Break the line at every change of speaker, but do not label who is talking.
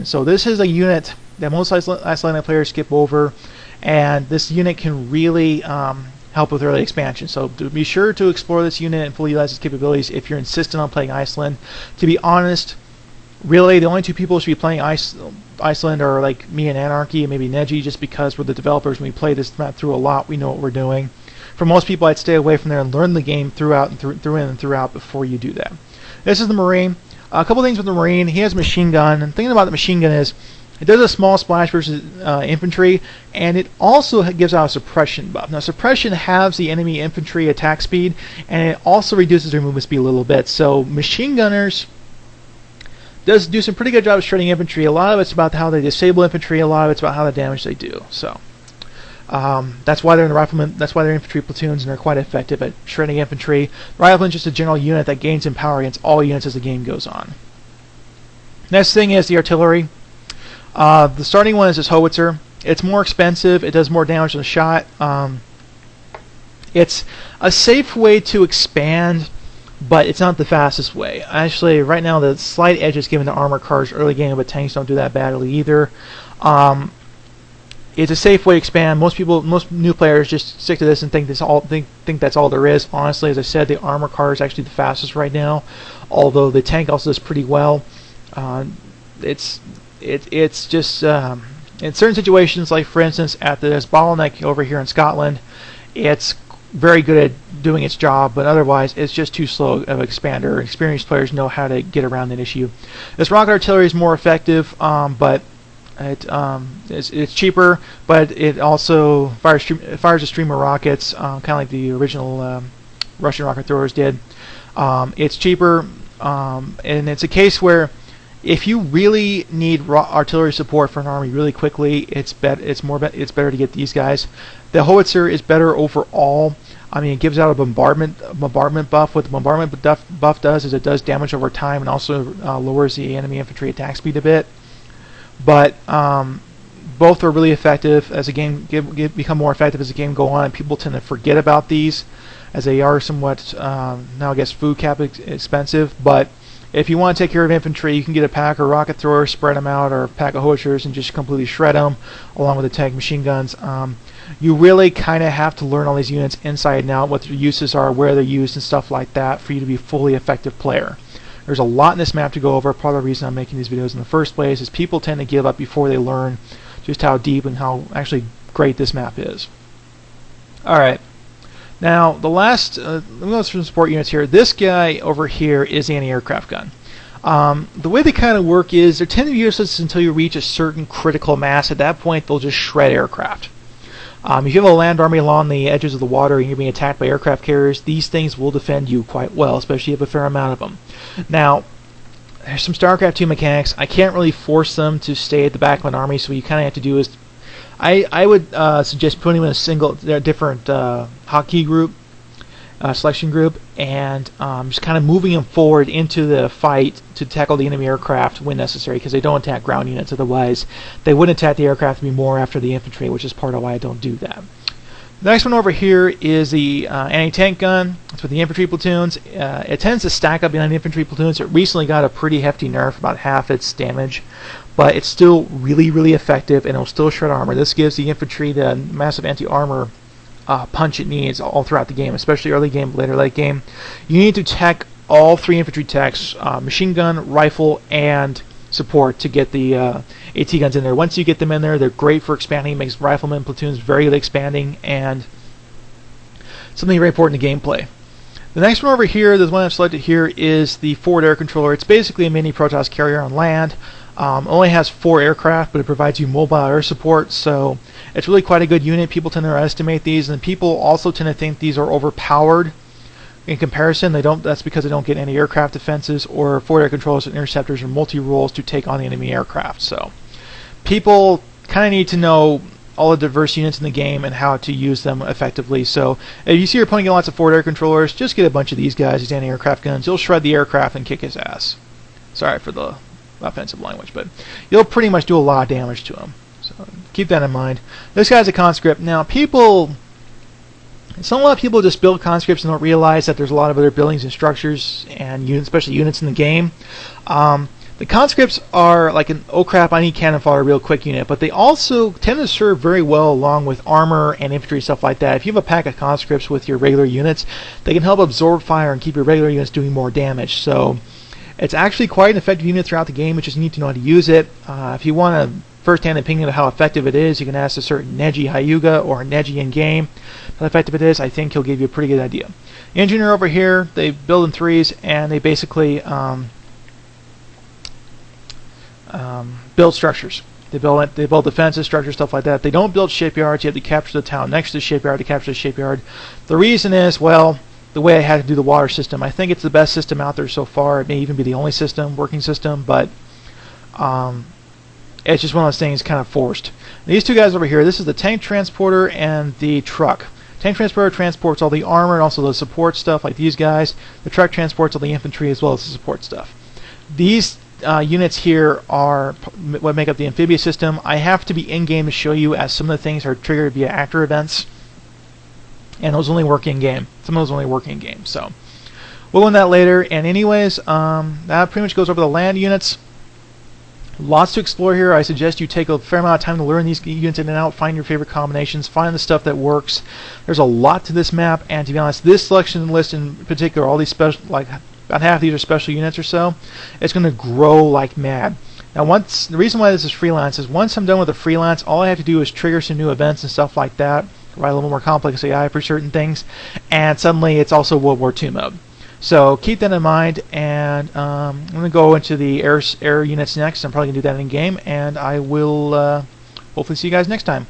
So this is a unit that most Icelandic players skip over, and this unit can really help with early expansion. So be sure to explore this unit and fully utilize its capabilities if you're insistent on playing Iceland. To be honest, really the only two people who should be playing Iceland are like me and Anarchy and maybe Neji, just because we're the developers and we play this map through a lot. We know what we're doing. For most people, I'd stay away from there and learn the game throughout and through in and throughout before you do that. This is the Marine. A couple things with the Marine. He has a machine gun, and the thing about the machine gun is it does a small splash versus infantry, and it also gives out a suppression buff. Now, suppression halves the enemy infantry attack speed, and it also reduces their movement speed a little bit. So machine gunners does do some pretty good job of shredding infantry. A lot of it's about how they disable infantry. A lot of it's about how the damage they do. So that's why they're in the riflemen. That's why they're infantry platoons, and they're quite effective at shredding infantry. The rifleman is just a general unit that gains in power against all units as the game goes on. Next thing is the artillery. The starting one is this howitzer. It's more expensive. It does more damage than a shot. It's a safe way to expand, but it's not the fastest way. Actually, right now the slight edge is given to armor cars early game, but tanks don't do that badly either. It's a safe way to expand. Most new players just stick to this and think that's all there is. Honestly, as I said, the armor car is actually the fastest right now, although the tank also does pretty well. It's just in certain situations, like for instance at this bottleneck over here in Scotland, it's very good at doing its job, but otherwise it's just too slow of an expander. Experienced players know how to get around that issue. This rocket artillery is more effective, but it's cheaper, but it also fires a stream of rockets, kind of like the original Russian rocket throwers did. It's cheaper, and it's a case where if you really need artillery support for an army really quickly, it's better to get these guys. The howitzer is better overall. I mean, it gives out a bombardment buff. What the bombardment buff does is it does damage over time and also lowers the enemy infantry attack speed a bit. But both are really effective as the game become more effective as the game go on, and people tend to forget about these as they are somewhat now I guess food cap expensive. But if you want to take care of infantry, you can get a pack of rocket throwers, spread them out, or a pack of howitzers and just completely shred them, along with the tank machine guns. You really kind of have to learn all these units inside and out, what their uses are, where they're used, and stuff like that for you to be a fully effective player. There's a lot in this map to go over. Part of the reason I'm making these videos in the first place is people tend to give up before they learn just how deep and how actually great this map is. Alright, now the last, let me go through some support units here. This guy over here is the anti-aircraft gun. The way they kind of work is they tend to be useless until you reach a certain critical mass. At that point, they'll just shred aircraft. If you have a land army along the edges of the water and you're being attacked by aircraft carriers, these things will defend you quite well, especially if you have a fair amount of them. Now, there's some StarCraft 2 mechanics. I can't really force them to stay at the back of an army, so what you kind of have to do is I would suggest putting them in a different hotkey group, selection group, and just kind of moving them forward into the fight to tackle the enemy aircraft when necessary, because they don't attack ground units. Otherwise, they wouldn't attack the aircraft to be more after the infantry, which is part of why I don't do that. The next one over here is the anti-tank gun. It's with the infantry platoons. It tends to stack up behind infantry platoons. It recently got a pretty hefty nerf, about half its damage, but it's still really, really effective, and it'll still shred armor. This gives the infantry the massive anti-armor punch it needs all throughout the game, especially early game, later late game. You need to tech all three infantry techs, machine gun, rifle, and support to get the AT guns in there. Once you get them in there, they're great for expanding. It makes riflemen platoons very good expanding, and something very important in gameplay. The next one over here, the one I've selected here, is the forward air controller. It's basically a mini Protoss carrier on land. Only has 4 aircraft, but it provides you mobile air support, so it's really quite a good unit. People tend to underestimate these, and people also tend to think these are overpowered in comparison. That's because they don't get any aircraft defenses or forward air controllers and interceptors or multi-roles to take on the enemy aircraft. So people kind of need to know all the diverse units in the game and how to use them effectively. So if you see your opponent get lots of forward air controllers, just get a bunch of these guys, these anti-aircraft guns. You'll shred the aircraft and kick his ass. Sorry for the offensive language, but you'll pretty much do a lot of damage to him. So keep that in mind. This guy's a conscript. Now, a lot of people just build conscripts and don't realize that there's a lot of other buildings and structures and units, especially units in the game. The conscripts are like an oh crap I need cannon fodder real quick unit, but they also tend to serve very well along with armor and infantry, stuff like that. If you have a pack of conscripts with your regular units, they can help absorb fire and keep your regular units doing more damage. So it's actually quite an effective unit throughout the game. You just need to know how to use it. If you want a first-hand opinion of how effective it is, you can ask a certain Neji Hyuga or Neji in game how effective it is. I think he'll give you a pretty good idea. Engineer over here, they build in threes, and they basically build structures. They build defenses, structures, stuff like that. They don't build shipyards. You have to capture the town next to the shipyard to capture the shipyard. The reason is, well, the way I had to do the water system. I think it's the best system out there so far. It may even be the only system, working system, but it's just one of those things kind of forced. These two guys over here, this is the tank transporter and the truck. Tank transporter transports all the armor and also the support stuff like these guys. The truck transports all the infantry as well as the support stuff. These units here are what make up the amphibious system. I have to be in-game to show you, as some of the things are triggered via actor events, and those only work in-game. Some of those only work in-game, so we'll win that later. And anyways, that pretty much goes over the land units. Lots to explore here. I suggest you take a fair amount of time to learn these units in and out, find your favorite combinations, find the stuff that works. There's a lot to this map, and to be honest, this selection list in particular, all these special, like about half of these are special units or so, it's going to grow like mad. Now, the reason why this is freelance is once I'm done with the freelance, all I have to do is trigger some new events and stuff like that, write a little more complex AI for certain things, and suddenly it's also World War II mode. So keep that in mind, and I'm going to go into the air units next. I'm probably going to do that in game, and I will hopefully see you guys next time.